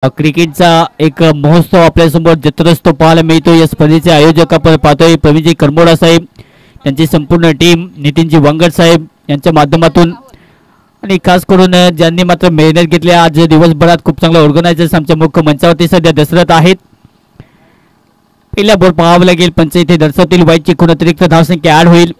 क्रिकेटचा एक महोत्सव आपल्यासमोर जत्रच तो पाहायला मिळतो। या स्पर्धेचे आयोजक आपण पाहतोय प्रवीणजी करमोडा साहेब, त्यांची संपूर्ण टीम, नितीनजी वांगड साहेब यांच्या माध्यमातून आणि खास करून ज्यांनी मात्र मेहनत घेतली। आज दिवसभरात खूप चांगला ऑर्गनायझर्स आमच्या मुख्य मंचावरती सध्या दसरत आहेत। पहिला बॉल पाहावा लागेल, पंच इथे दर्शवतील वाईटची खूण अतिरिक्त धावसंख्या ऍड होईल।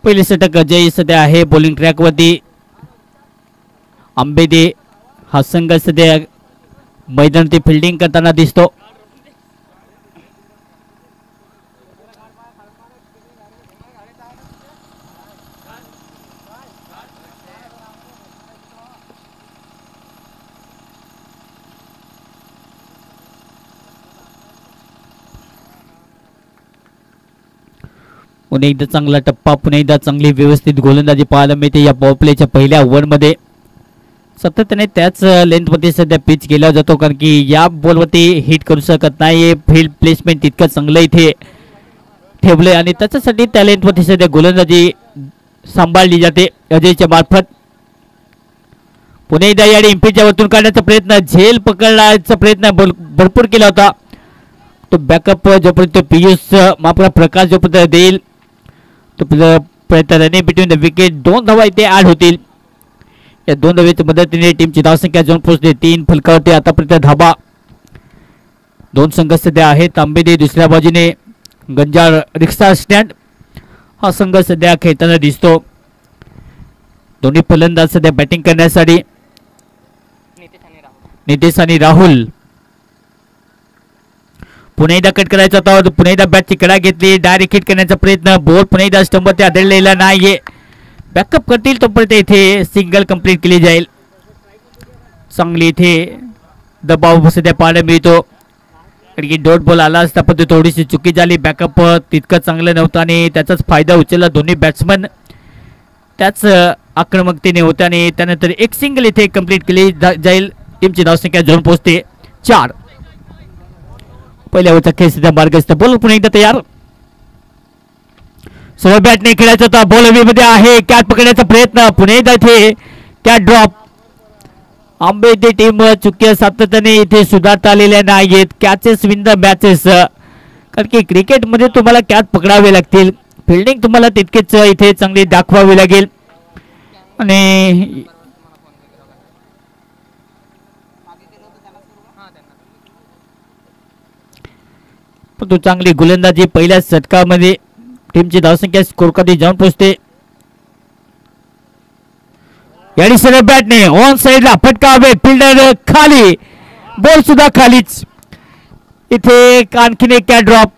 पहिले षटक अजय सध्या आहे बॉलिंग ट्रॅक वरती। आंबेदे हा संघ सध्या मैदानावरती फिल्डिंग करताना दिसतो। पुन्हा एकदा चांगला टप्पा, पुन्हा एकदा चांगली व्यवस्थित गोलंदाजी पाहायला मिळते या पॉवर प्लेच्या पहिल्या ओव्हरमध्ये। सातत्याने त्याच लेंथमध्ये सध्या पिच केला जातो, कारण की या बॉलवरती हिट करू शकत नाही। फील्ड प्लेसमेंट तितकं चांगलं इथे ठेवलंय आणि त्याच्यासाठी त्या लेंथवरती सध्या गोलंदाजी सांभाळली जाते अजयच्या मार्फत। पुन्हा एकदा या इम्पीच्या वरतून काढण्याचा प्रयत्न, झेल पकडण्याचा प्रयत्न भरपूर केला होता। तो बॅकअप जोपर्यंत पियुष मापरा प्रकाश जोपर्यंत देईल तो प्रयत्न रनिंग बिटवीन द विकेट। 2 धावा इथे ऍड होतील। या 2 धावेच्या मदतीने टीमची धावसंख्या जाऊन पोहोचली 3 फलकावरती आतापर्यंत धाबा। 2 संघ सध्या आहेत। आंबेदे दुसऱ्या बाजूने गंजाळ रिक्षा स्टँड हा संघ सध्या खेळताना दिसतो। दोन्ही फलंदाज सध्या बॅटिंग करण्यासाठी नितेश आणि राहुल। पुन्हा एकदा कट करायचा होता, पुन्हा एकदा बॅटची कडा घेतली, डायरेक्ट हिट करण्याचा प्रयत्न, बॉल पुन्हा एकदा स्टंपवरती आदळलेला नाहीये। बॅकअप करतील तोपर्यंत इथे सिंगल कंप्लीट केली जाईल। चांगली इथे दबाव सध्या पाहायला मिळतो, कारण की डॉट बॉल आला असता पण थोडीशी चुकी झाली। बॅकअप तितकं चांगलं नव्हतं आणि त्याचाच फायदा उचलला दोन्ही बॅट्समन त्याच आक्रमकतेने होते आणि त्यानंतर एक सिंगल इथे कंप्लीट केली जाईल। टीमची धावसंख्या जाऊन पोहोचते 4। पहिल्या ओव्हरचा खेळ सध्या मार्गस्थ, बॉल पुन्हा एकदा तयार। सरळ बॅटने खेळायचा होता, बॉल हवेमध्ये आहे, कॅच पकडण्याचा प्रयत्न, पुन्हा एकदा इथे कॅच ड्रॉप। आंबेदे टीम चुक्या सातत्याने इथे सुधारता आलेल्या नाहीयेत। कॅचेस विन द मॅचेस, कारण की क्रिकेटमध्ये तुम्हाला कॅच पकडावे लागतील, फिल्डिंग तुम्हाला तितकेच इथे चांगली दाखवावी लागेल आणि तो चांगली गोलंदाजी पहिल्या षटकामध्ये टीमची धावसंख्या स्कोर कधी जाऊन पोहोचते। याडी सरळ बॅटने ऑन साइडला फटकावे, फिल्डर खाली, बॉल सुद्धा खालीच। इथे आणखीन एक कॅच ड्रॉप।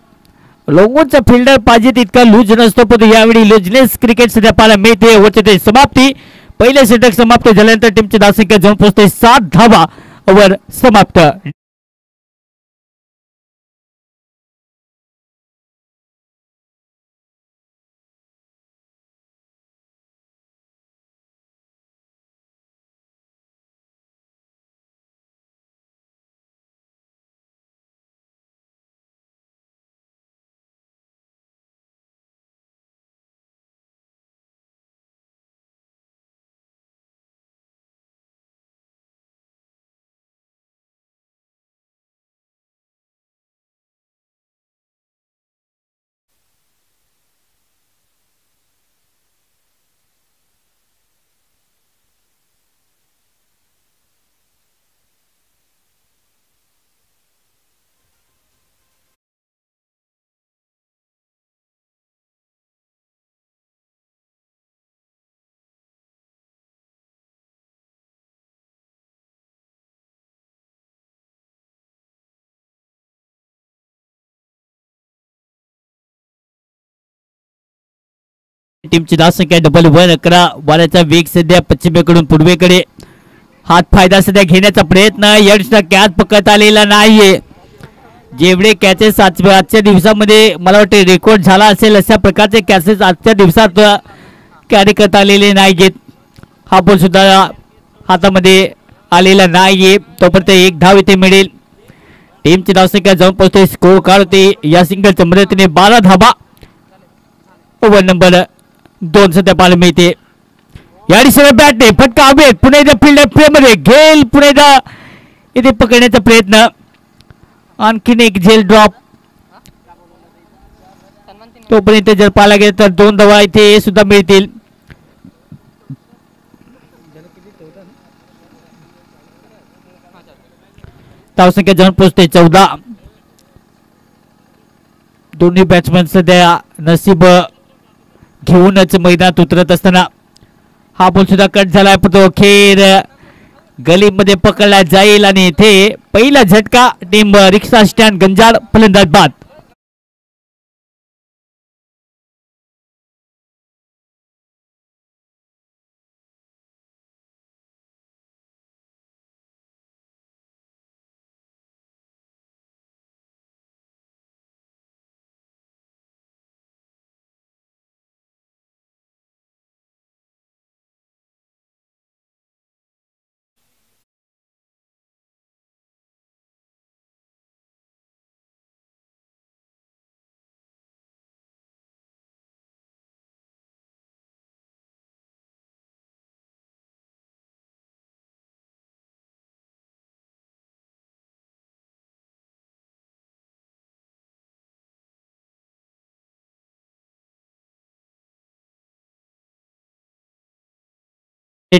लोंगोचा फिल्डर पाहिजे तितका लूज नसतो, पण यावेळी लूजनेस क्रिकेट सध्या पाहायला मिळते। होते समाप्ती, पहिले षटक समाप्त झाल्यानंतर टीमची धावसंख्या जाऊन पोहोचते 7 धावा। ओव्हर समाप्त। टीमची धावसंख्या डबल 111। वाऱ्याचा वेग सध्या पश्चिमेकडून पूर्वेकडे, हात फायदा सध्या घेण्याचा प्रयत्न, यड्सला कॅच पकडता आलेला नाहीये। जेवढे कॅचेस आजच्या दिवसामध्ये मला वाटते रेकॉर्ड झाला असेल अशा प्रकारचे कॅचेस आजच्या दिवसात कॅरी करता आलेले नाहीयेत. हा बॉल सुद्धा हातामध्ये आलेला नाहीये. तोपर्यंत एक धाव इथे मिळेल. टीमची धावसंख्या जाऊन पोहोचते. स्कोर काढते या सिंगलच्या मदतीने 12 धाबा. ओव्हर नंबर 2 सध्या पाहायला मिळते. या दिशेने बॅटने फटका हवेत. पुन्हा एकदा फील्ड फ्रेममध्ये घेल. पुन्हा एकदा इथे पकडण्याचा प्रयत्न. आणखीन एक झेल ड्रॉप. तोपर्यंत जर पाहायला गेलं तर 2 धावा इथे सुद्धा मिळतील. धावसंख्या जाऊन पोहोचते 14. दोन्ही बॅट्समॅन सध्या नसीब घेऊनच मैदानात उतरत असताना हा बॉल सुद्धा कट झाला. पण तो खेळ गलीमध्ये पकडला जाईल आणि इथे पहिला झटका टीम रिक्षा स्टँड गंजाड फलंदाज बाद.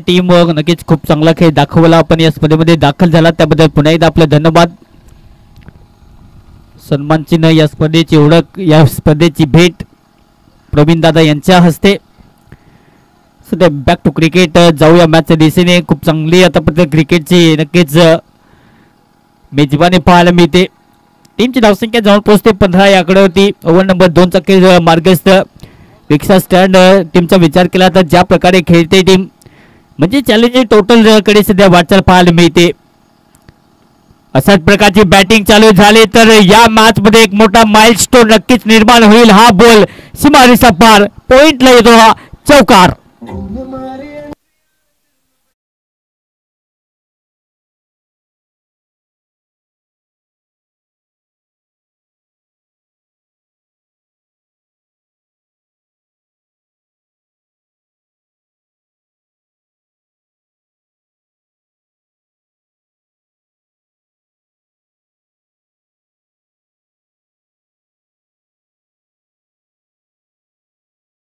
टीम नक्कीच खूप चांगला खेळ दाखवला. आपण या स्पर्धेमध्ये दाखल झाला त्याबद्दल पुन्हा एकदा आपले धन्यवाद. सन्मान चिन्ह या स्पर्धेची ओळख, या स्पर्धेची भेट प्रवीण दादा यांच्या हस्ते. सध्या बॅक टू क्रिकेट जाऊया मॅचच्या दिशेने. खूप चांगली आतापर्यंत क्रिकेटची नक्कीच मेजबानी पाहायला मिळते. टीमची धावसंख्या जाऊन पोहोचते 15 या आकड्यावरती. ओव्हर नंबर 2 चा खेळ मार्गस्थ. रिक्षा स्टँड टीमचा विचार केला तर ज्या प्रकारे खेळते टीम म्हणजे चॅलेंजिंग टोटल कडे सध्या वाटचाल पाहायला मिळते. अशाच प्रकारची बॅटिंग चालू झाली तर या मॅच मध्ये एक मोठा माइलस्टोन नक्कीच निर्माण होईल. हा बॉल सीमारेषा पार पॉइंटला येतो. हा चौकार.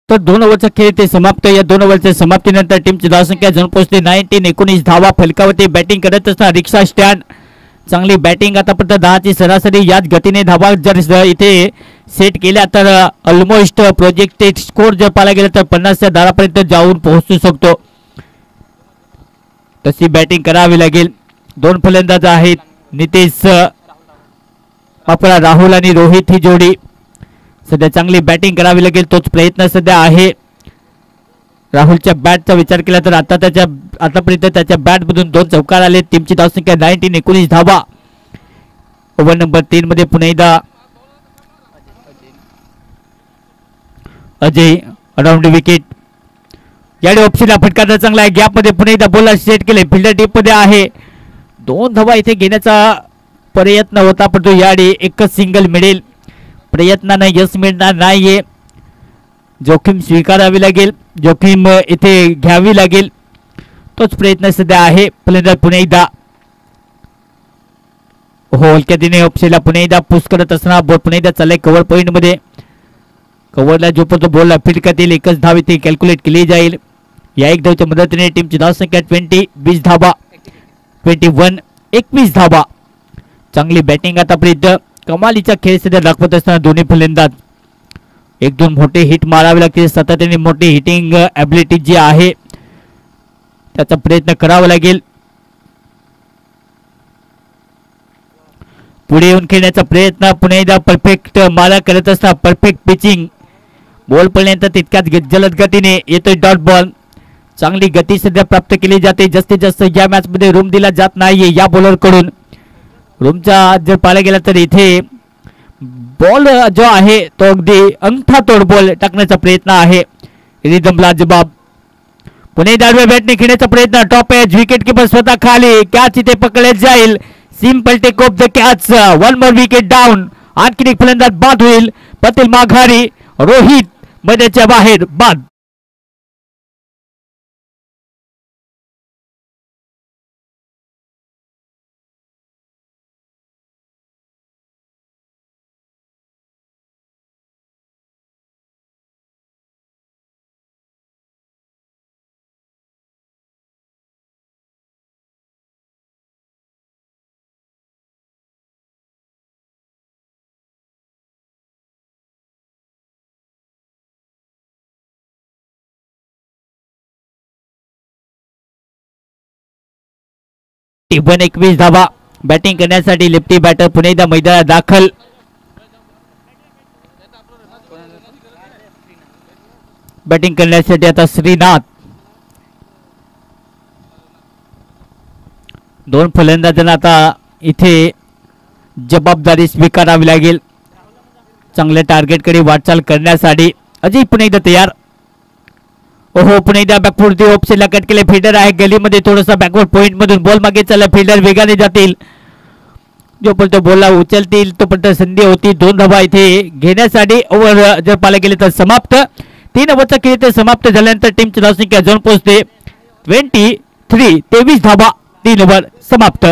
तर 2 ओव्हरचा खेळ ते समाप्त. या 2 ओव्हरच्या समाप्तीनंतर टीमची धावसंख्या जाऊन पोहोचते 19 धावा. फलकावरती बॅटिंग करत असताना रिक्षा स्टँड चांगली बॅटिंग. आतापर्यंत 10 ची सरासरी याच गतीने धावा जर इथे सेट केल्या तर ऑलमोस्ट प्रोजेक्टेड स्कोर जर पाहायला गेलं तर 50च्या दारापर्यंत जाऊन पोहोचू शकतो. तशी बॅटिंग करावी लागेल. 2 फलंदाज आहेत. नितेश आपला राहुल आणि रोहित ही जोडी. सध्या चांगली बॅटिंग करावी लागेल तोच प्रयत्न सध्या आहे. राहुलच्या बॅटचा विचार केला तर आतापर्यंत त्याच्या बॅटमधून 2 चौकार आले. टीमची धावसंख्या 19 धावा. ओव्हर नंबर 3 मध्ये पुन्हा एकदा अजय अराउंड विकेट. याडे ऑप्शनला फटका चांगला आहे. गॅप मध्ये पुन्हा एकदा बॉलर सेट केले. फिल्डर डीप मध्ये आहे. 2 धावा इथे घेण्याचा प्रयत्न होता परंतु याडे एकच सिंगल मिळेल. प्रयत्नाने यश मिळणार नाहीये. जोखीम स्वीकारावी लागेल. जोखीम इथे घ्यावी लागेल. तोच प्रयत्न सध्या आहे. फलंदाज पुन्हा एकदा हलक्या दिने ऑप्शनला पुन्हा एकदा पुश करत असताना बॉल पुन्हा एकदा चाललाय कव्हर पॉइंट मध्ये. कव्हरला जोपर्यंत बॉलला फील्ड करतील एकच धाव इथे कॅल्क्युलेट केली जाईल. या एक धावच्या मदतीने टीमची धावसंख्या 20 धावा. 21 धावा. चांगली बॅटिंग आतापर्यंत. कमालीचा खेळ सध्या दाखवत असताना दोन्ही फलंदाज 1-2 मोठे हिट मारावे लागतील. सातत्याने मोठी हिटिंग ॲबिलिटी जी आहे त्याचा प्रयत्न करावा लागेल. पुढे येऊन खेळण्याचा प्रयत्न. पुन्हा एकदा परफेक्ट मारा करत असता परफेक्ट पिचिंग. बॉल पडल्यानंतर तितक्याच जलद गतीने येतोय डॉट बॉल. चांगली गती सध्या प्राप्त केली जाते. जास्तीत जास्त या मॅच मध्ये रूम दिला जात नाहीये या बॉलर कडून. रूमचा जर पाहायला गेला तर इथे बॉल जो आहे तो अगदी अंगठा तोड बॉल टाकण्याचा प्रयत्न आहे. रिदमला जबाब. पुणे डाव्या बॅटने खेळण्याचा प्रयत्न. Top edge. विकेट किपर स्वतः खाली. कॅच इथे पकडले जाईल. Simple take of the catch. One more wicket down. आणखी एक फलंदाज बाद होईल. पटेल माघारी. रोहित मैदानाच्या बाहेर बाद. टिपण 21 धावा. बॅटिंग करण्यासाठी लेफ्टी बॅटर पुन्हा एकदा मैदानात दाखल. बॅटिंग करण्यासाठी आता श्रीनाथ. दोन फलंदाजांना आता इथे जबाबदारी स्वीकारावी लागेल. चांगल्या टार्गेटकडे वाटचाल करण्यासाठी अजय पुन्हा एकदा तयार. ओहो पुन्हा एकदा बॅकफुट ऑप्शनला कट केले. फिल्डर आहे गलीमध्ये. थोडासा बॅकवर्ड पॉइंट मधून बॉल मागे चालला. फिल्डर वेगाने जातील. जोपर्यंत बॉलला उचलतील तोपर्यंत संधी होती. 2 धावा इथे घेण्यासाठी. ओव्हर जर पाहायला गेले तर समाप्त. 3 ओव्हरचा खेळ ते समाप्त झाल्यानंतर टीमची धावसंख्या जाऊन पोहोचते 23 धावा. 3 ओव्हर समाप्त.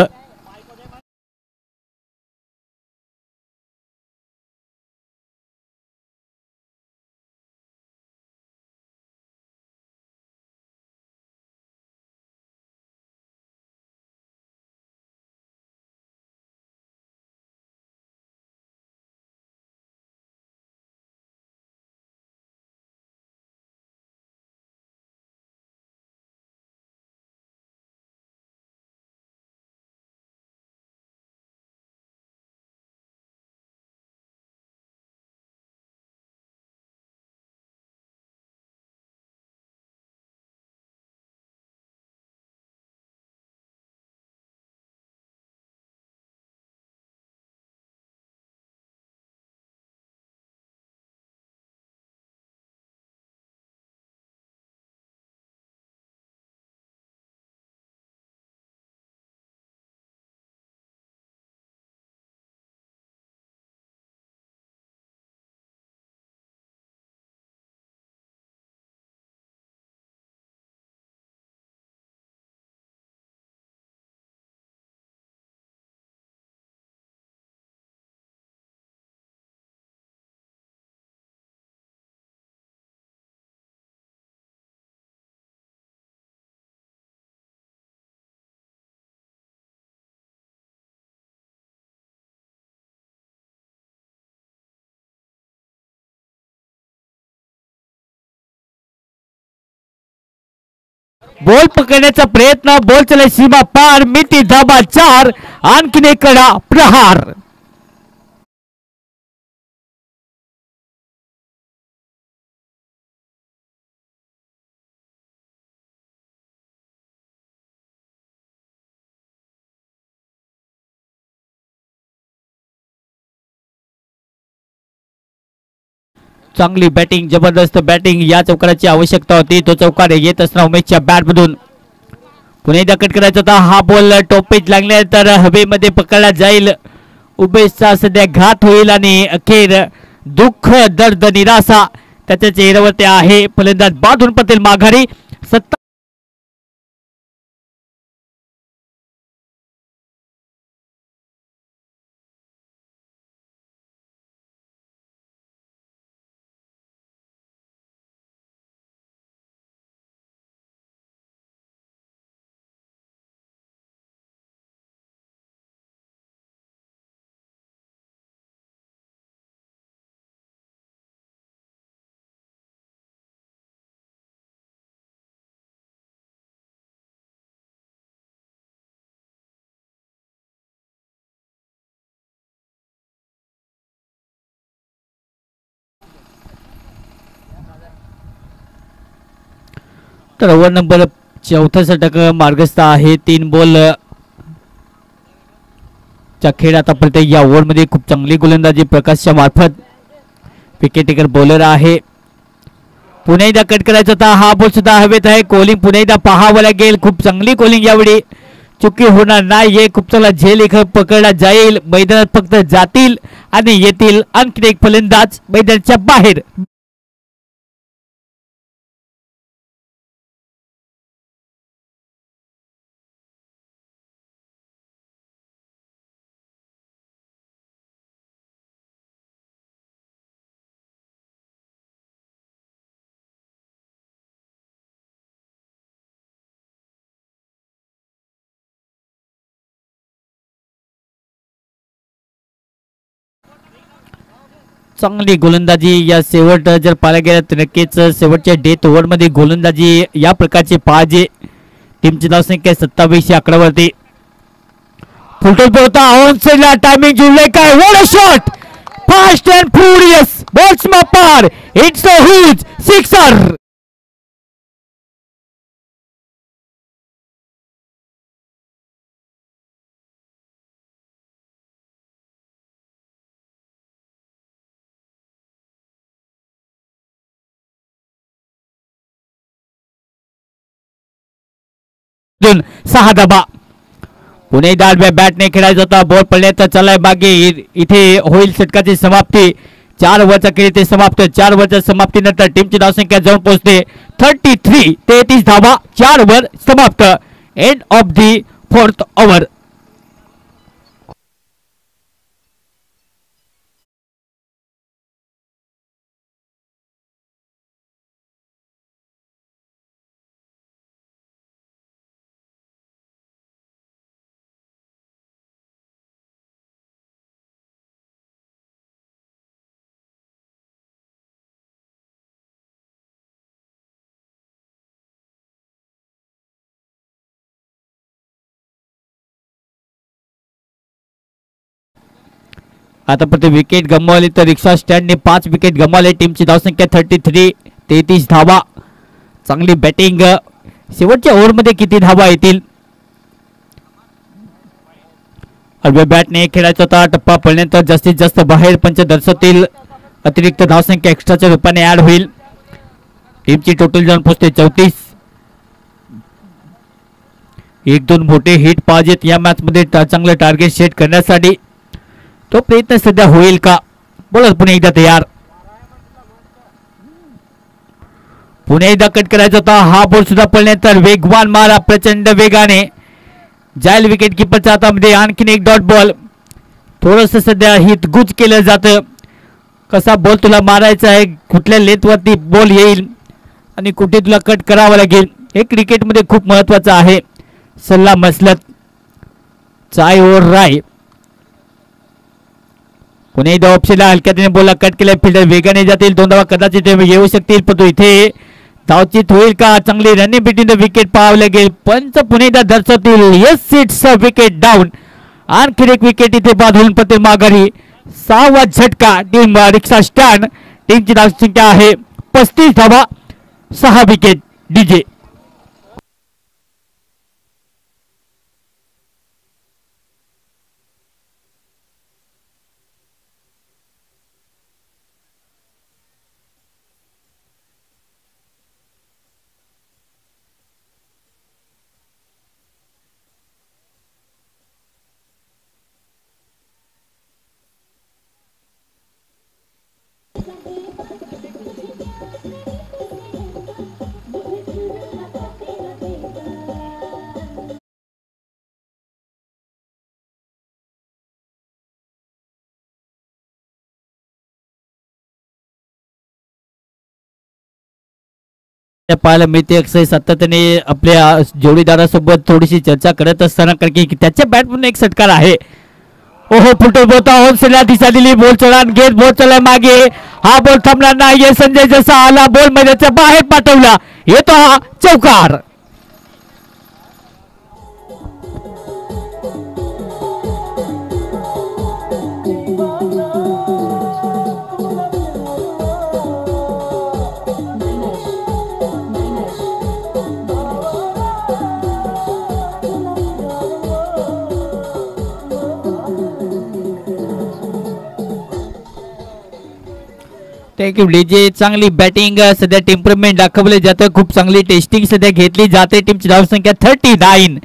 बॉल पकडण्याचा प्रयत्न. बॉल चला सीमा पार. मिती धाबा 4. आणखीन एक कडा प्रहार. चांगली बॅटिंग. जबरदस्त बॅटिंग. या चौकाराची आवश्यकता होती. तो चौकार येत असताना उमेशच्या बॅट मधून पुन्हा एकदा कट करायचा होता. हा बॉल टोपेज लागल्यानंतर हवेमध्ये पकडला जाईल. उमेशचा सध्या घात होईल आणि अखेर दुःख दर्द निराशा त्याच्या चेहऱ्यावरती आहे. फलंदाज बादून पटेल माघारी. तर ओव्हर नंबर 4 षटक मार्गस्थ आहे. 3 बॉल चा खेळ आतापर्यंत या ओव्हरमध्ये खूप चांगली गोलंदाजी प्रकाशच्या मार्फत विकेट टेकर बॉलर आहे. पुन्हा एकदा कट करायचा होता. हा बॉल सुद्धा हवेत आहे. कॉलिंग पुन्हा एकदा पाहावं लागेल. खूप चांगली कॉलिंग यावेळी चुकी होणार नाहीये. खूप चांगला झेल एक पकडला जाईल. मैदानात फक्त जातील आणि येतील आणखी एक फलंदाज मैदानाच्या बाहेर. चांगली गोलंदाजी या शेवट जर पाहायला गेलं तर नक्कीच शेवटच्या डेथ ओव्हरमध्ये गोलंदाजी या प्रकारची पाहिजे. टीमची धावसंख्या 27 आकड्यावरती. फुलटॉस होता ऑन साइडला टायमिंग जुळले काय. What a shot. Fast and furious balls पार. It's a huge sixer. सहा धाबा. पुणे डाव्या बॅटने खेळायचा होता. बॉल पडण्याचा चाललाय मागे. इथे होईल षटकाची समाप्ती. 4 ओव्हरचा खेळ ते समाप्त. 4 ओव्हरच्या समाप्तीनंतर टीमची धावसंख्या जाऊन पोहोचते 33. 33 धावा. 4 ओव्हर समाप्त. End of the 4th over. आता प्रति विकेट गमावली तर रिक्षा स्टँडने 5 विकेट गमावले. टीमची धावसंख्या 33. 33 धावा. चांगली बॅटिंग. शेवटच्या ओव्हरमध्ये किती धावा येतील. अडव्या बॅटने खेळायचा होता. टप्पा पडल्यानंतर जास्तीत जास्त बाहेर पंच दर्शवतील. अतिरिक्त धावसंख्या एक्स्ट्राच्या रूपाने ऍड होईल. टीमची टोटल जाऊन पोहोचते 34. 1-2 मोठे हिट पाहिजेत या मॅच मध्ये चांगलं टार्गेट सेट करण्यासाठी. तो प्रयत्न सध्या होईल का. बोला पुन्हा एकदा तयार. पुन्हा एकदा कट करायचा होता. हा बॉल सुद्धा पडल्यानंतर वेगवान मारा प्रचंड वेगाने जाईल विकेट किपरच्या हातामध्ये. आणखीन एक डॉट बॉल. थोडस सध्या हिट गुज केलं जातं. कसा बॉल तुला मारायचा आहे. कुठल्या लेंथवरती बॉल येईल आणि कुठे तुला कट करावा लागेल. हे क्रिकेटमध्ये खूप महत्वाचं आहे. सल्ला मसलत चाय और राय. पुणे एकदा ऑप्शनला हलक्याने बॉलला कट केला. फिल्डर वेगाने जातील. 2 धावा कदाचित येऊ शकतील पण तो इथे धावचित होईल का. चांगली रनिंग बिटवीन द विकेट पाहावं लागेल. पंच पुणे एकदा दर्शवतील. Yes it's a wicket down. आणखी एक विकेट इथे बाद होऊन पडते माघारी. 6वा झटका टीम रिक्षा स्टँड. टीमची धावसंख्या आहे 35 धावा. 6 विकेट. डीजे पाहायला मिळते. अक्षय सातत्याने आपल्या जोडीदारासोबत थोडीशी चर्चा करत असताना कारण की त्याच्या बॅटमधून एक षटकार आहे. ओहो फुटबॉल बोलता होलसेलला दिशा दिली. बॉल चढान घेत बॉल चला मागे. हा बॉल थांबणार नाहीये. संजय जसा आला बॉल मैदानाच्या बाहेर पाठवला. येतो हा चौकार. Thank you DJ. चांगली बॅटिंग सध्या टेम्परमेंट दाखवले जातं. खूप चांगली टेस्टिंग सध्या घेतली जाते. टीमची धावसंख्या 39.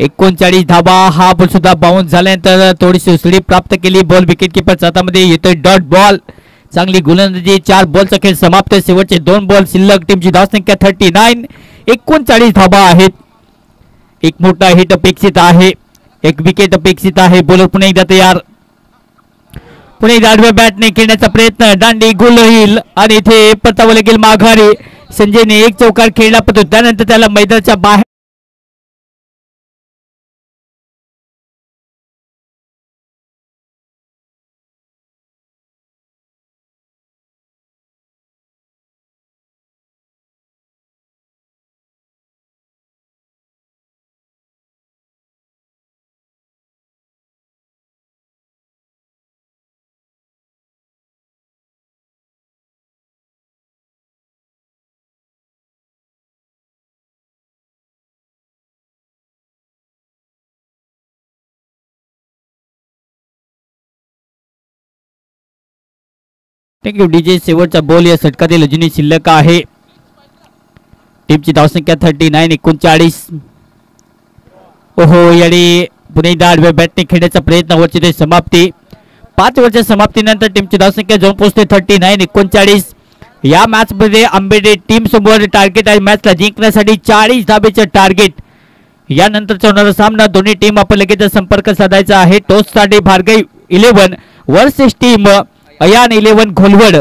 39 धाबा. हा बॉल सुद्धा बाउन्स झाल्यानंतर थोडीशी उसळी प्राप्त केली. बॉल विकेट किपर हातामध्ये येतोय. Dot ball. चांगली गोलंदाजी. 4 बॉलचा खेळ समाप्त. शेवटचे 2 बॉल शिल्लक. टीमची धावसंख्या 39. 39 धाबा आहेत. एक मोठा हिट अपेक्षित आहे. एक विकेट अपेक्षित आहे. बॉलर पुन्हा एकदा तयार. पुणे आडव्या बॅटने खेळण्याचा प्रयत्न. दांडी गुल होईल आणि इथे परतावं लागेल माघारी. संजयने एक चौकार खेळला पण त्यानंतर त्याला मैदानाच्या बाहेर थँक्यू डीजे. शेवटचा बॉल या षटकातील अजूनही शिल्लक आहे. टीमची धावसंख्या 39. 39. ओहो याने पुन्हा एकदा आडव्या बॅटने खेळण्याचा प्रयत्न. वरची ते समाप्ती. 5 ओव्हरच्या समाप्तीनंतर टीमची धावसंख्या जाऊन पोहोचते 39. 39. या मॅच मध्ये आंबेडे टीम समोर टार्गेट आहे. मॅचला जिंकण्यासाठी 40 धाबेचं टार्गेट. यानंतरचा होणारा सामना दोन्ही टीम आपण लगेच संपर्क साधायचा आहे. टॉस साठी भार्गव 11 वर्सेस टीम अयान 11 घोलवड.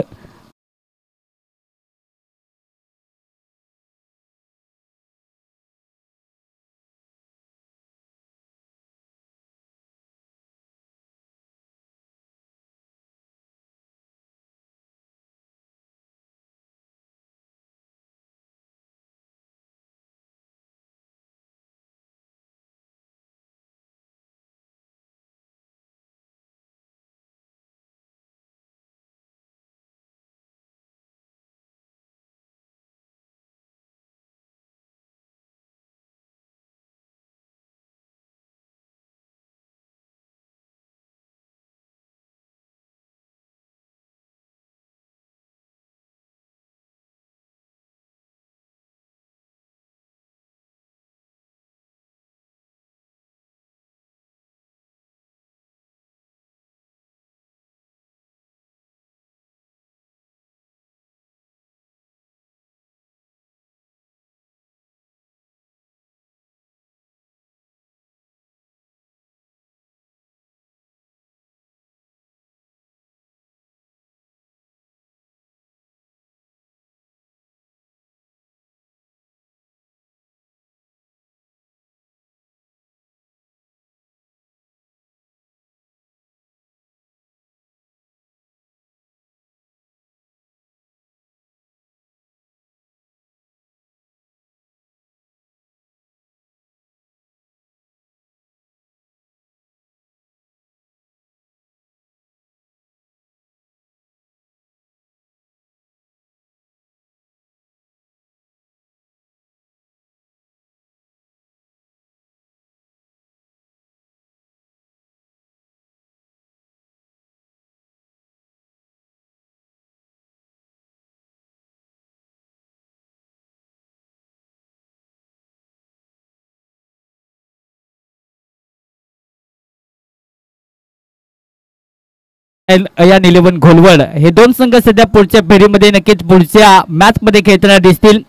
अयान 11 घोलवड हे दोन संघ सध्या पुढच्या फेरीमध्ये नक्कीच पुढच्या मॅच मध्ये खेळताना दिसतील.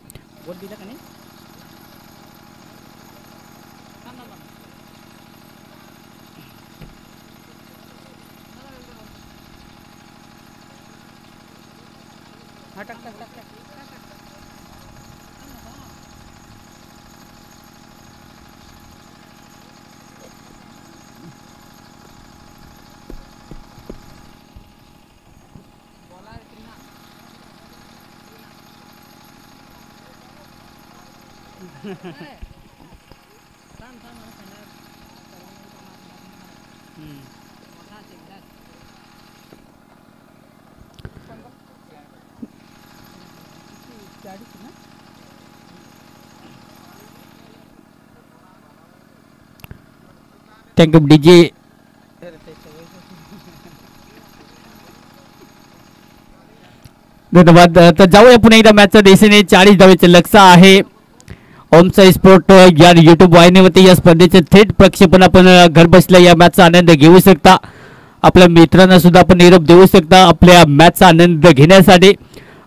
Thank you DJ. धन्यवाद. तर जाऊया पुन्हा एकदा मॅचच्या दिशेने. 40 धावेचे लक्ष्य आहे. ओमसाई स्पोर्ट या युट्यूब वाहिनीवरती या स्पर्धेचे थेट प्रक्षेपण आपण घर बसल्या या मॅचचा आनंद घेऊ शकता. आपल्या मित्रांना सुद्धा आपण निरोप देऊ शकता आपल्या मॅचचा आनंद घेण्यासाठी.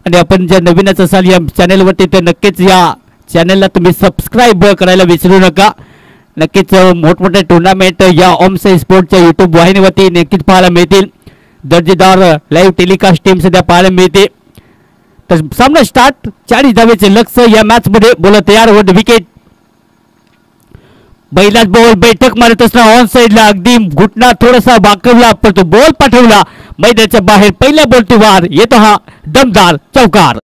आणि आपण जर नवीनच असाल या चॅनलवरती तर नक्कीच या चॅनलला तुम्ही सबस्क्राईब करायला विसरू नका. नक्कीच मोठमोठे टुर्नामेंट या ओमसाई स्पोर्टच्या युट्यूब वाहिनीवरती नक्कीच पाहायला मिळतील. दर्जेदार लाईव्ह टेलिकास्ट टीम सध्या पाहायला मिळते. तर सामना स्टार्ट. 40 धावेचे लक्ष्य या मॅच मध्ये. बोला तयार. वर विकेट. पहिलाच बॉल बैठक मारत असताना ऑन साइडला अगदी घुटना थोडासा वाकवला पण तो बॉल पाठवला मैदानाच्या बाहेर. पहिल्या बॉलची वार येतो हा दमदार चौकार.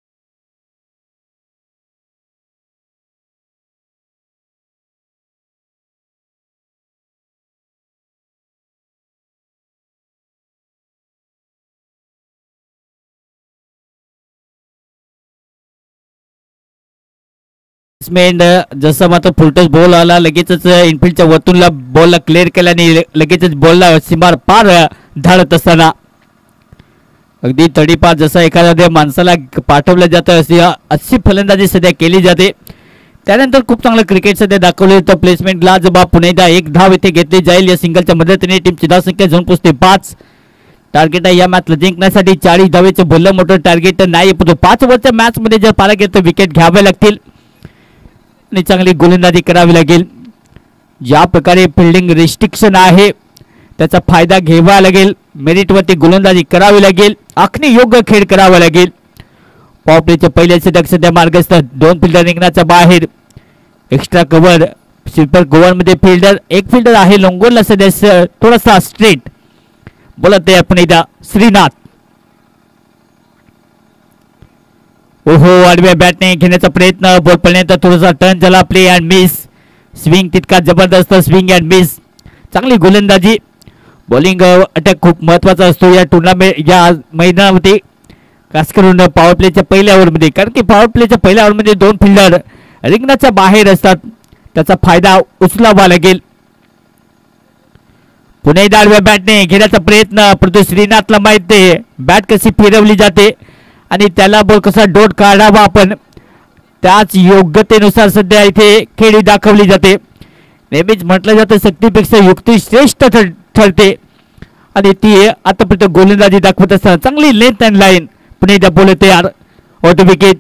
जसं मात्र फुलटच बॉल आला लगेचच इनफिल्डच्या वरतूनला बॉलला क्लिअर केला आणि लगेचच बॉलला सीमार पार धाडत असताना अगदी तडीपार जसं एखाद्या माणसाला पाठवलं जातं अशी फलंदाजी सध्या केली जाते. त्यानंतर खूप चांगलं क्रिकेट सध्या दाखवले तर प्लेसमेंटला जबाब पुन्हा एकदा 1 धाव इथे घेतली जाईल. या सिंगलच्या मदतीने टीमची धावसंख्या जाऊन पोहोचते 5. टार्गेट आहे या मॅचला जिंकण्यासाठी. 40 धावेचे भलं मोठं टार्गेट नाही पण 5 ओव्हरच्या मॅच मध्ये जर पाला गेलं तर विकेट घ्यावे लागतील आणि चांगली गोलंदाजी करावी लागेल. ज्या प्रकारे फिल्डिंग रिस्ट्रिक्शन आहे त्याचा फायदा घ्यावा लागेल. मेरिटवरती गोलंदाजी करावी लागेल. आखणी योग्य खेळ करावा लागेल. पॉवर प्लेचे पहिले षटक सध्या मार्गस्थ. 2 फिल्डर रिंगणाच्या बाहेर. Extra cover. स्वीपर कव्हर मध्ये फिल्डर. एक फिल्डर आहे लोंगोलला सध्या थोडासा स्ट्रेट. बोलत आहे आपण एकदा श्रीनाथ. ओहो आडव्या बॅटने घेण्याचा प्रयत्न. बॉल पडल्यानंतर थोडासा टर्न झाला. Play and miss. स्विंग तितका जबरदस्त. Swing and miss. चांगली गोलंदाजी. बॉलिंग अटॅक खूप महत्वाचा असतो या टुर्नामेंट या मैदानामध्ये खास करून पॉवर प्लेच्या पहिल्या ओव्हरमध्ये. कारण की पॉवर प्लेच्या पहिल्या ओव्हरमध्ये 2 फिल्डर रिंगणाच्या बाहेर असतात. त्याचा फायदा उचलावा लागेल. पुन्हा एकदा आडव्या बॅटने घेण्याचा प्रयत्न. परंतु श्रीनाथला माहिती आहे बॅट कशी फिरवली जाते आणि त्याला बॉल कसा डोट काढावा आपण त्याच योग्यतेनुसार सध्या इथे खेळी दाखवली जाते. नेहमीच म्हटलं जातं शक्तीपेक्षा युक्ती श्रेष्ठ ठरते आणि ती आतापर्यंत गोलंदाजी दाखवत असताना चांगली लेंथ अँड लाईन. पुणे एकदा बॉल तयार. Auto wicket.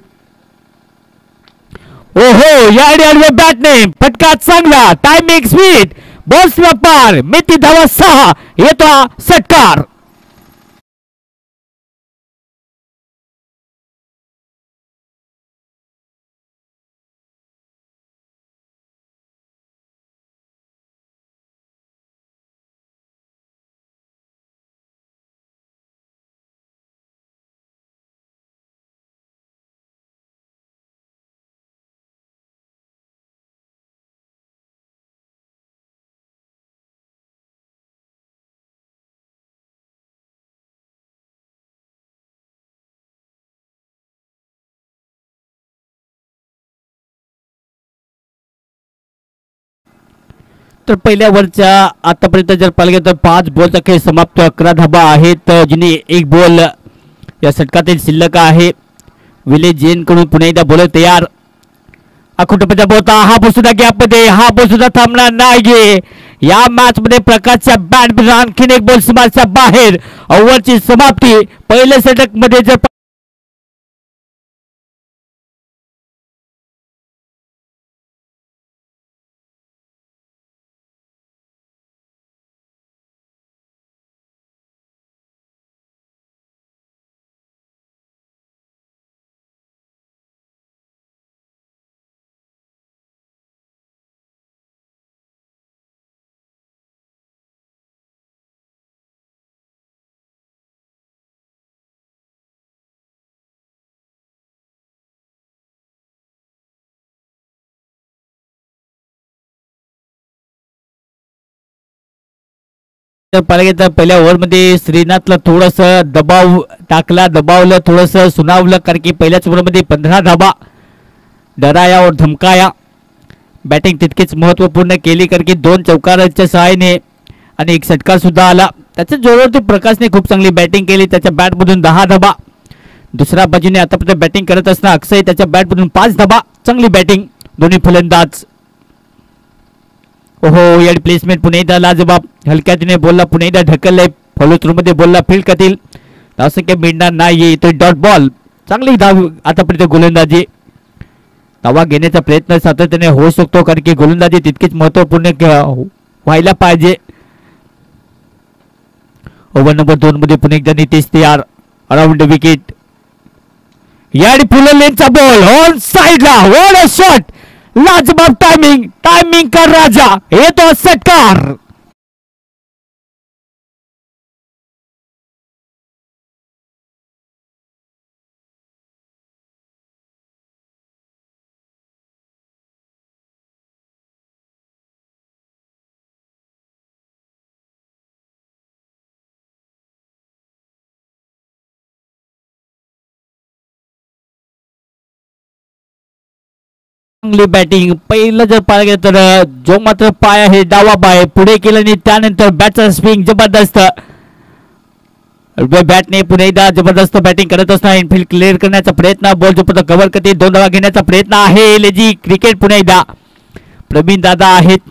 ओहो या आडव्या बॅटने फटका चांगला. Timing speed. बॉल पार. मिती धावा 6. येतो षटकार. तर पहिल्या ओव्हरच्या आतापर्यंत जर पाहिलं गेलं तर 5 बॉलचा खेळ समाप्त. 11 धाबा आहेत जिने 1 बॉल या षटकातील शिल्लक आहे. विलेज जैन कडून पुन्हा एकदा बॉल तयार. अकुटपचा बोलता हा बॉल सुद्धा गॅप मध्ये. हा बॉल सुद्धा थांबणार नाही. या मॅच मध्ये प्रकाशच्या बॅट आणखीन 1 बॉल सीमाच्या बाहेर. ओव्हरची समाप्ती. पहिल्या षटक मध्ये जर पाहिलं पहिल्या ओव्हरमध्ये श्रीनाथला थोडंसं दबाव टाकला. दबावलं थोडंसं सुनावलं कारण की पहिल्याच ओव्हरमध्ये 15 धाबा. डराया और धमकाया. बॅटिंग तितकीच महत्त्वपूर्ण केली कारण की 2 चौकाराच्या सहाय्याने आणि 1 षटकार सुद्धा आला. त्याच्या जोरावरती प्रकाशने खूप चांगली बॅटिंग केली. त्याच्या बॅटमधून 10 धाबा. दुसऱ्या बाजूने आतापर्यंत बॅटिंग करत असताना अक्षय त्याच्या बॅटमधून 5 धाबा. चांगली बॅटिंग दोन्ही फलंदाज. ओहो या प्लेसमेंट पुन्हा एकदा लाजबाब. हलक्यातीने बोलला पुन्हा एकदा ढकललंय. फॉलो थ्रू मध्ये बोलला फील्ड करतील. धावसंख्या मिळणार नाही. तो डॉट बॉल. चांगली धाव आतापर्यंत गोलंदाजी. धावा घेण्याचा प्रयत्न सातत्याने होऊ शकतो कारण की गोलंदाजी तितकीच महत्वपूर्ण व्हायला पाहिजे. ओव्हर नंबर 2 मध्ये पुन्हा एकदा नितेश तयार. Around wicket. याडी फुलं लेनचा बॉल ऑन साइडला. What a shot. लाजबाब टायमिंग. टायमिंग का राजा. येतो षटकार. चांगली बॅटिंग. पहिलं जर पाहायला गेलं तर जो मात्र पाय आहे डावा पाय पुढे केला आणि त्यानंतर बॅटचा स्विंग जबरदस्त. बॅटने पुन्हा एकदा जबरदस्त बॅटिंग करत असताना इनफिल्ड क्लिअर करण्याचा प्रयत्न. बॉल जो कव्हर करते 2 धावा घेण्याचा प्रयत्न आहे. लेजी क्रिकेट पुन्हा एकदा प्रवीण दादा आहेत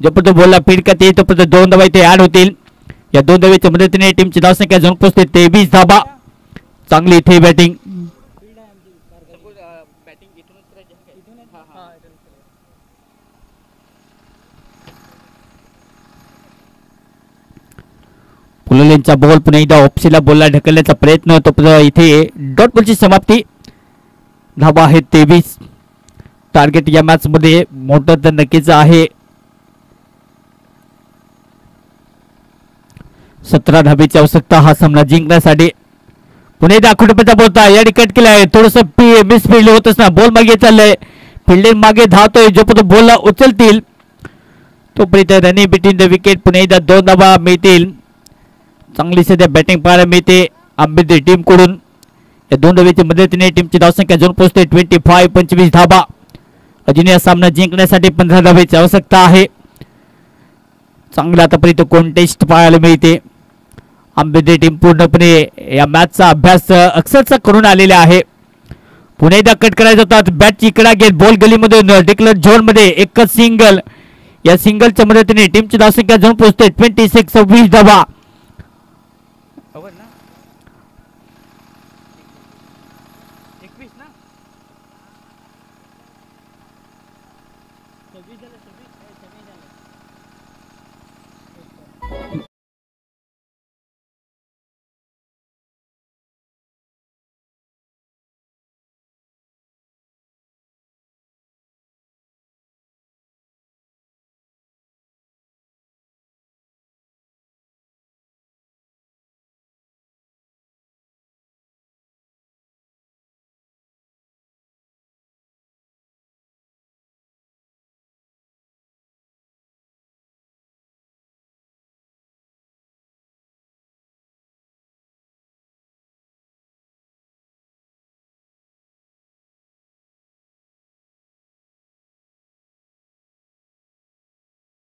जो बॉलला फील्ड करते तो 2 धावा इथे ऍड होतील. या 2 धावेच्या मदतीने टीमची धावसंख्या जाऊन पोहोचते 23 धावा. चांगली इथे बॅटिंग. पुललेंचा बॉल पुन्हा एकदा ऑप्सीला बॉलला ढकलण्याचा प्रयत्न. तो इथे डॉट बॉलची समाप्ती. धावा आहे 23. टार्गेट या मॅच मध्ये मोठं तर नक्कीच आहे. 17 धावेची आवश्यकता हा सामना जिंकण्यासाठी. पुन्हा एकदा आखुटपचा बोलता या कट केला आहे. थोडस मिसफिल्ड होत असताना बॉल मागे चाललंय. फिल्डिंग मागे धावतोय. जो बॉलला उचलतील तोपर्यंत रनिंग बिटवीन द विकेट. पुन्हा एकदा 2 धावा मिळतील. चांगली सध्या बॅटिंग पाहायला मिळते आंबेडकर टीम कडून. या 2 धावेच्या मदतीने टीमची धावसंख्या जाऊन पोहोचते 25 धावा. अजून या सामना जिंकण्यासाठी 15 धावेची आवश्यकता आहे. चांगला आतापर्यंत कॉन्टेस्ट पाहायला मिळते. आंबेडकर टीम पूर्णपणे या मॅचचा अभ्यास अक्षरशः करून आलेले आहे. पुन्हा एकदा कट करायचा होता. बॅटची कडा घेत बॉल गलीमधून डिक्लेअर झोन मध्ये एकच सिंगल. या सिंगलच्या मदतीने टीमची धावसंख्या जाऊन पोहोचते 26 धावा.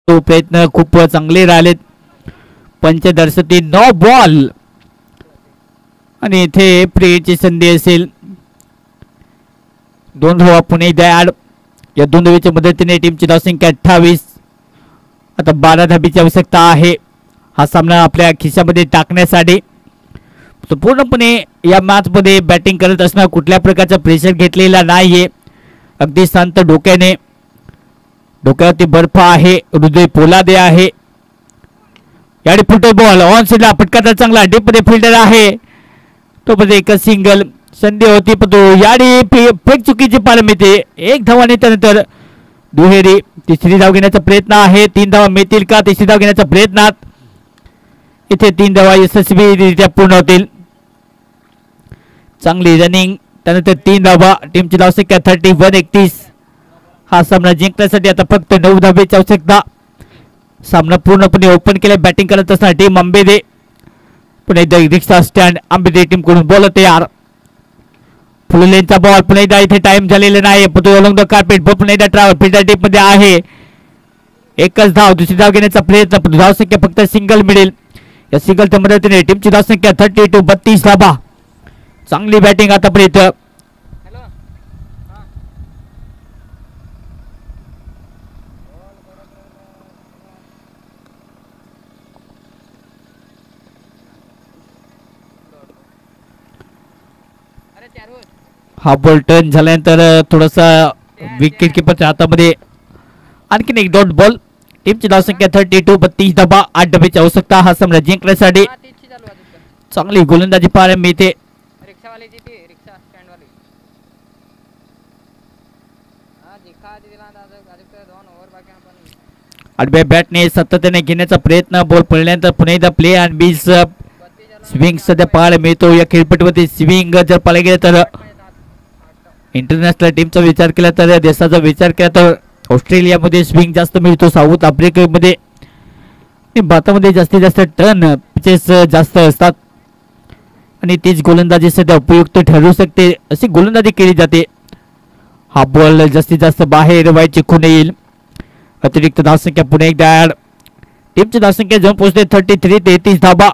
प्रयत्न खूप चांगले राहिलेत. पंचदर्शती 9 बॉल आणि इथे प्लेची संधी असेल. 2 धावा पुणे ऍड. या 2 धावेच्या मदतीने टीमची धावसंख्या 28. आता 12 धाबीची आवश्यकता आहे हा सामना आपल्या खिशामध्ये टाकण्यासाठी. पूर्णपणे या मॅच मध्ये बॅटिंग करत असताना कुठल्या प्रकारचा प्रेशर घेतलेला नाहीये. अगदी शांत डोक्याने. डोक्यावरती बर्फ आहे. हृदय पोलादे आहे. याडी फुटबॉल बॉल ऑन साइडला फटकाचा चांगला डीप मध्ये फिल्डर आहे. तो मध्ये एक सिंगल संधी होती पण तो याडी फेक चुकीची पाहायला मिळते. 1 धावाने त्यानंतर दुहेरी. तिसरी धाव घेण्याचा प्रयत्न आहे. 3 धावा मिळतील का. तिसरी धाव घेण्याचा प्रयत्नात इथे 3 धावा यशस्वीरित्या पूर्ण होतील. चांगली रनिंग त्यानंतर 3 धावा. टीमची धावसंख्या 31. हा सामना जिंकण्यासाठी आता फक्त 9 धावेची आवश्यकता. सामना पूर्णपणे ओपन केला. बॅटिंग करत असताना टीम आंबेदे. पुन्हा एकदा रिक्षा स्टँड आंबेदे टीम कडून बॉल तयार. फुललेनचा बॉल पुन्हा एकदा इथे टाइम झालेला नाही. द कार्पेट बॉल पुन्हा एकदा ट्रॅव्हल फिल्डर टीम मध्ये आहे. एकच धाव. दुसरी धाव घेण्याचा प्रयत्न. धावसंख्या फक्त सिंगल मिळेल. या सिंगलच्या मदतीने टीमची धावसंख्या 32 धावा. चांगली बॅटिंग आतापर्यंत. हा बॉल टर्न झाल्यानंतर थोडासा विकेट किपरच्या हातामध्ये आणखीन एक डॉट बॉल. टीमची धावसंख्या 32, 32 धावा, 8 धावेची आवश्यकता हा सामना जिंकण्यासाठी. चांगली गोलंदाजी पाहायला मिळते. आडव्या बॅटने सातत्याने घेण्याचा प्रयत्न. बॉल पडल्यानंतर पुन्हा एकदा प्ले अँड बीस स्विंग सध्या पाहायला मिळतो या खेळपट्टीवरती. स्विंग जर पाहायला गेलं तर इंटरनॅशनल टीमचा विचार केला तर, देशाचा विचार केला तर ऑस्ट्रेलियामध्ये स्विंग जास्त मिळतो, साऊथ आफ्रिकेमध्ये भारतामध्ये जास्तीत जास्त टर्न पिचेस जास्त असतात आणि तीच गोलंदाजी सध्या उपयुक्त ठरू शकते अशी गोलंदाजी केली जाते. हा बॉल जास्तीत जास्त बाहेर व्हायची खून येईल. अतिरिक्त धावसंख्या पुन्हा एकदा ऍड. टीमची धावसंख्या जाऊन पोहोचते 33, 33 धावा.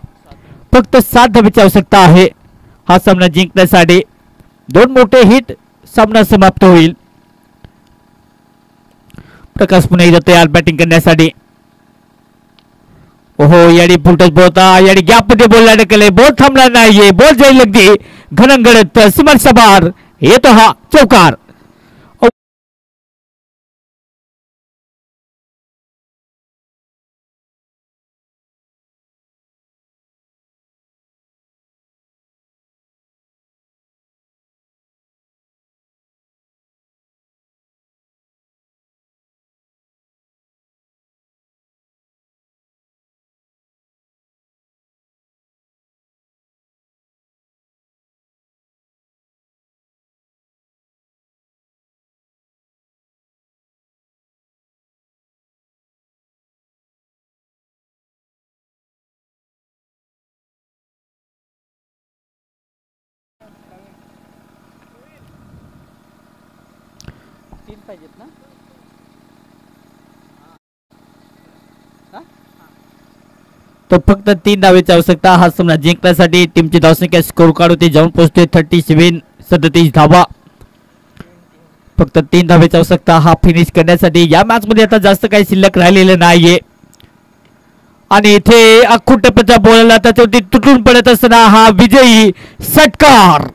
फक्त 7 धावेची आवश्यकता आहे हा सामना जिंकण्यासाठी. 2 मोठे हिट सामना समाप्त होईल. प्रकाश पुन्हा एकदा तयार बॅटिंग करण्यासाठी. ओहो याडी फुलटच बोलता याडी गॅप मध्ये बॉल अडकले. बॉल थांबला नाहीये. बॉल जाईल अगदी घनंगडत सीमांच्या बाहेर येतो हा चौकार. तर फक्त 3 धावेची आवश्यकता हा सामना जिंकण्यासाठी. टीमची धावसंख्या स्कोर कार्ड होती जाऊन पोहोचते 37, 37 धावा. फक्त 3 धावेची आवश्यकता हा फिनिश करण्यासाठी. या मॅच मध्ये आता जास्त काही शिल्लक राहिलेलं नाहीये आणि इथे अख्खू टप्प्याचा बॉल त्याच्यावरती तुटून पडत असताना हा विजयी षटकार.